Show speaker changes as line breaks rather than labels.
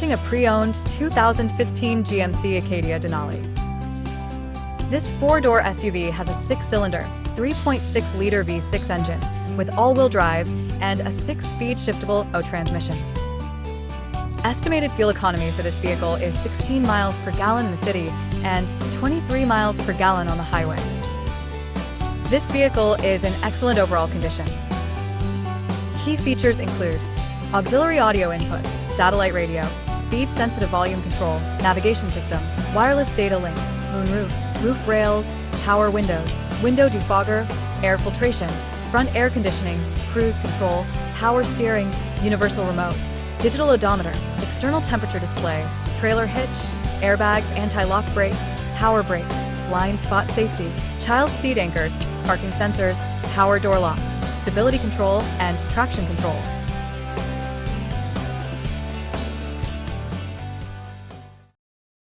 presenting a pre-owned 2015 GMC Acadia Denali. This four-door SUV has a six-cylinder, 3.6-liter V6 engine with all-wheel drive and a six-speed shiftable O transmission. Estimated fuel economy for this vehicle is 16 miles per gallon in the city and 23 miles per gallon on the highway. This vehicle is in excellent overall condition. Key features include auxiliary audio input, satellite radio, speed-sensitive volume control, navigation system, wireless data link, moonroof, roof rails, power windows, window defogger, air filtration, front air conditioning, cruise control, power steering, universal remote, digital odometer, external temperature display, trailer hitch, airbags, anti-lock brakes, power brakes, blind spot safety, child seat anchors, parking sensors, power door locks, stability control, and traction control.